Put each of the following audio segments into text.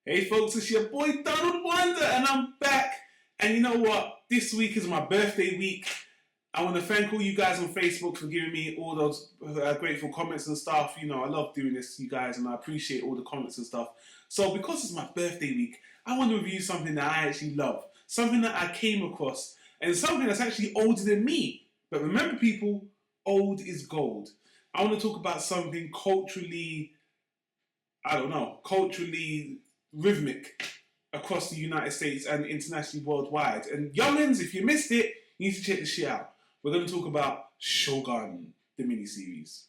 Hey folks, it's your boy Donald Wonder and I'm back. And you know what? This week is my birthday week. I want to thank all you guys on Facebook for giving me all those grateful comments and stuff. You know, I love doing this, you guys, and I appreciate all the comments and stuff. So because it's my birthday week, I want to review something that I actually love. Something that I came across. And something that's actually older than me. But remember people, old is gold. I want to talk about something culturally, culturally rhythmic across the United States and internationally worldwide. And youngins, if you missed it, you need to check this shit out. We're going to talk about Shogun, the miniseries.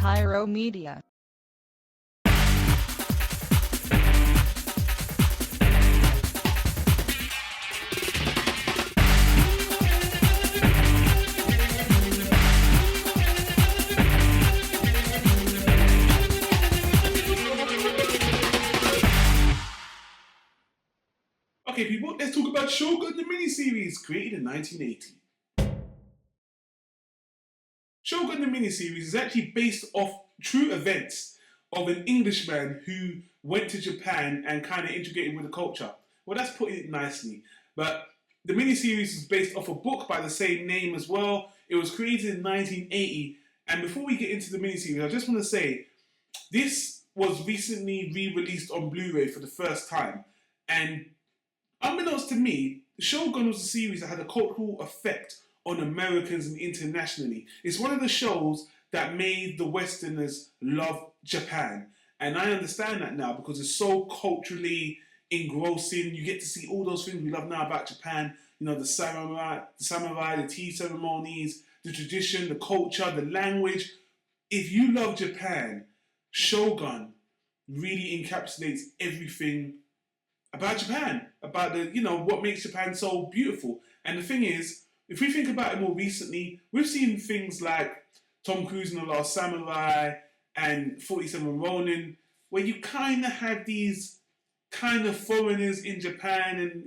Tyro Media. Okay, people, let's talk about Shogun, the miniseries, created in 1980. Shogun, the miniseries, is actually based off true events of an Englishman who went to Japan and kind of integrated with the culture. Well, that's putting it nicely. But the miniseries is based off a book by the same name as well. It was created in 1980. And before we get into the miniseries, I just want to say, this was recently re-released on Blu-ray for the first time. And unbeknownst to me, Shogun was a series that had a cultural effect on Americans and internationally. It's one of the shows that made the Westerners love Japan. And I understand that now because it's so culturally engrossing. You get to see all those things we love now about Japan. You know, the samurai, the tea ceremonies, the tradition, the culture, the language. If you love Japan, Shogun really encapsulates everything about Japan, about what makes Japan so beautiful. And the thing is, if we think about it more recently, we've seen things like Tom Cruise in The Last Samurai and 47 Ronin, where you kind of have these kind of foreigners in Japan, and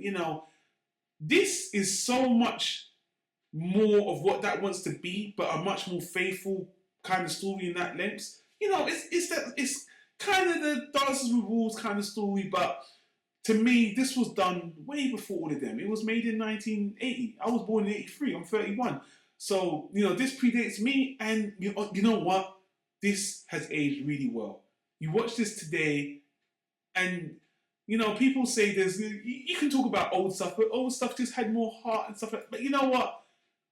this is so much more of what that wants to be, but a much more faithful kind of story in that length. It's kind of the Dances with Wolves kind of story, but to me, this was done way before all of them. It was made in 1980. I was born in 83. I'm 31. So, this predates me. And you know what? This has aged really well. You watch this today and, people say you can talk about old stuff, but old stuff just had more heart and stuff like that. But you know what?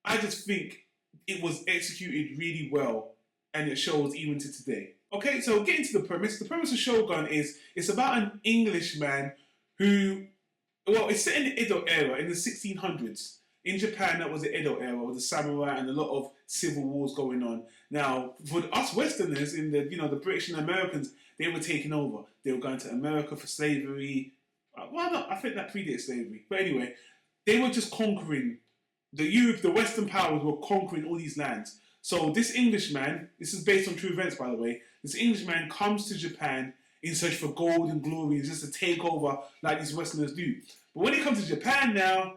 I just think it was executed really well and it shows even to today. Okay, so getting to the premise. The premise of Shogun is it's about an Englishman it's set in the Edo era, in the 1600s. In Japan, that was the Edo era, with the samurai and a lot of civil wars going on. Now, for us Westerners, in the British and Americans, they were taking over. They were going to America for slavery. I think that predates slavery. But anyway, they were just conquering. The Western powers were conquering all these lands. So this Englishman, this is based on true events, by the way, this Englishman comes to Japan in search for gold and glory, just to take over like these Westerners do. But when it comes to Japan now,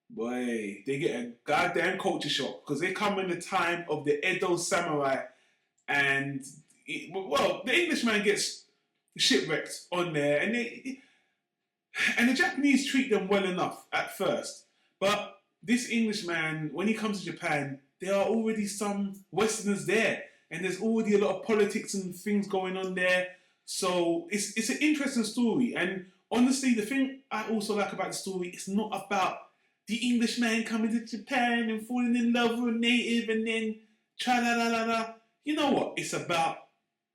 boy, they get a goddamn culture shock because they come in the time of the Edo samurai, and the Englishman gets shipwrecked on there, and the Japanese treat them well enough at first. But this Englishman, when he comes to Japan, there are already some Westerners there, and there's already a lot of politics and things going on there. So it's an interesting story, and honestly, the thing I also like about the story, it's not about the Englishman coming to Japan and falling in love with a native and then cha-la-la-la-la. You know what? It's about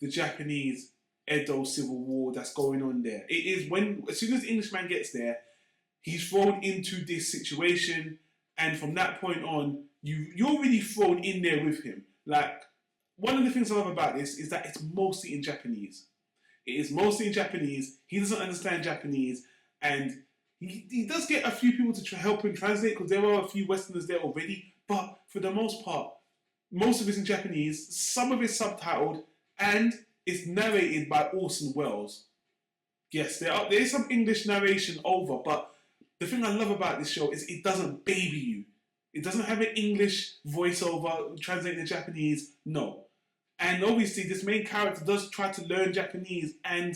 the Japanese Edo civil war that's going on there. It is as soon as the Englishman gets there, he's thrown into this situation, and from that point on, you're really thrown in there with him. Like, one of the things I love about this is that it's mostly in Japanese. It is mostly in Japanese. He doesn't understand Japanese, and he does get a few people to help him translate because there are a few Westerners there already. But for the most part, most of it's in Japanese. Some of it's subtitled, and it's narrated by Orson Welles. Yes, there is some English narration over, but the thing I love about this show is it doesn't baby you. It doesn't have an English voiceover translating to Japanese. No. And obviously, this main character does try to learn Japanese, and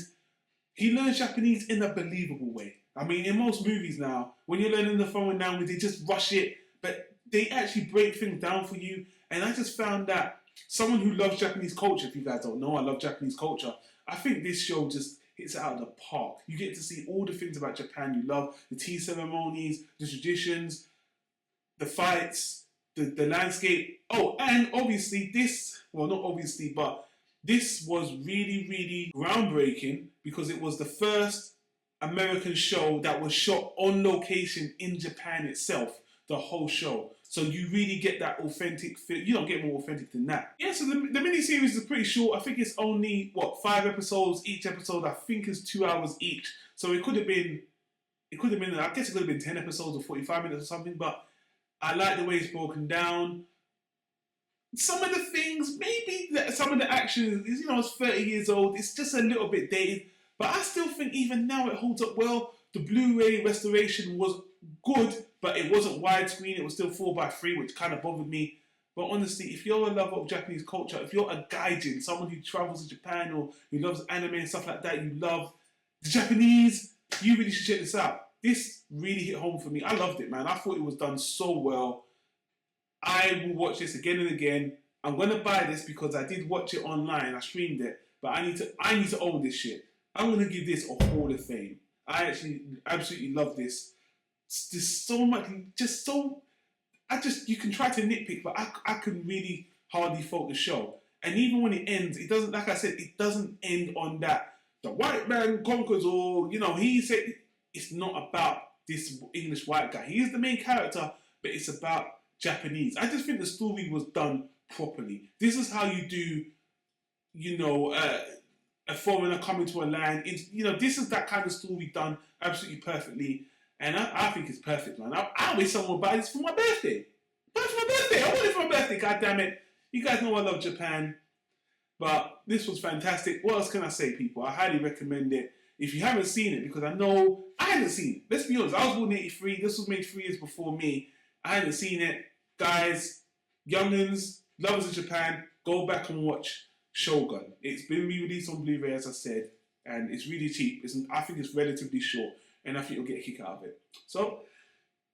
he learns Japanese in a believable way. I mean, in most movies now, when you're learning the foreign language, they just rush it, but they actually break things down for you. And I just found that someone who loves Japanese culture, if you guys don't know, I love Japanese culture. I think this show just hits it out of the park. You get to see all the things about Japan you love, the tea ceremonies, the traditions, the fights, the landscape. Oh, and obviously this, well, not obviously, but this was really, really groundbreaking because it was the first American show that was shot on location in Japan itself, the whole show. So you really get that authentic feel. You don't get more authentic than that. Yeah, so the miniseries is pretty short. I think it's only, what, 5 episodes. Each episode, I think, is 2 hours each. So it could have been, I guess it could have been 10 episodes or 45 minutes or something, but I like the way it's broken down. Some of the things, maybe some of the action is, it's 30 years old. It's just a little bit dated. But I still think even now it holds up well. The Blu-ray restoration was good, but it wasn't widescreen. It was still 4:3, which kind of bothered me. But honestly, if you're a lover of Japanese culture, if you're a gaijin, someone who travels to Japan or who loves anime and stuff like that, you love the Japanese, you really should check this out. This really hit home for me. I loved it, man. I thought it was done so well. I will watch this again and again. I'm gonna buy this because I did watch it online. I streamed it, but I need to own this shit. I'm gonna give this a Hall of Fame. I actually absolutely love this. There's so much, you can try to nitpick, but I can really hardly fault the show. And even when it ends, it doesn't, like I said, it doesn't end on that. The white man conquers all, he said, it's not about this English white guy. He is the main character, but it's about Japanese. I just think the story was done properly. This is how you do, a foreigner coming to a land. This is that kind of story done absolutely perfectly. And I think it's perfect, man. I wish someone would buy this for my birthday. Buy it for my birthday. I want it for my birthday. God damn it. You guys know I love Japan. But this was fantastic. What else can I say, people? I highly recommend it. If you haven't seen it, because I know I hadn't seen it. Let's be honest. I was born in '83. This was made 3 years before me. I hadn't seen it. Guys, youngins, lovers of Japan, go back and watch Shogun. It's been re-released on Blu-ray, as I said, and it's really cheap. I think it's relatively short, and I think you'll get a kick out of it. So,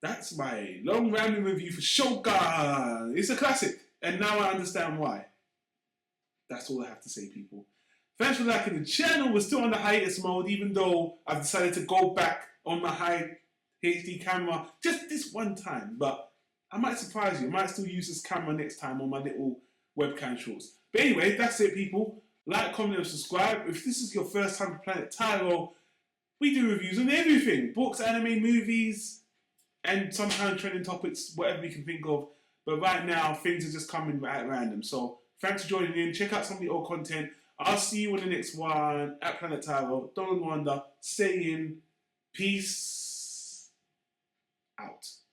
that's my long rambling review for Shogun. It's a classic, and now I understand why. That's all I have to say, people. Thanks for liking the channel. We're still on the hiatus mode, even though I've decided to go back on my high HD camera just this one time. But I might surprise you. I might still use this camera next time on my little webcam shorts. But anyway, that's it, people. Like, comment, and subscribe. If this is your first time to Planet Tyro, we do reviews on everything. Books, anime, movies, and sometimes trending topics, whatever we can think of. But right now, things are just coming at random. So, thanks for joining in. Check out some of the old content. I'll see you in the next one at Planet Tyro. Don't wonder. Stay in. Peace out.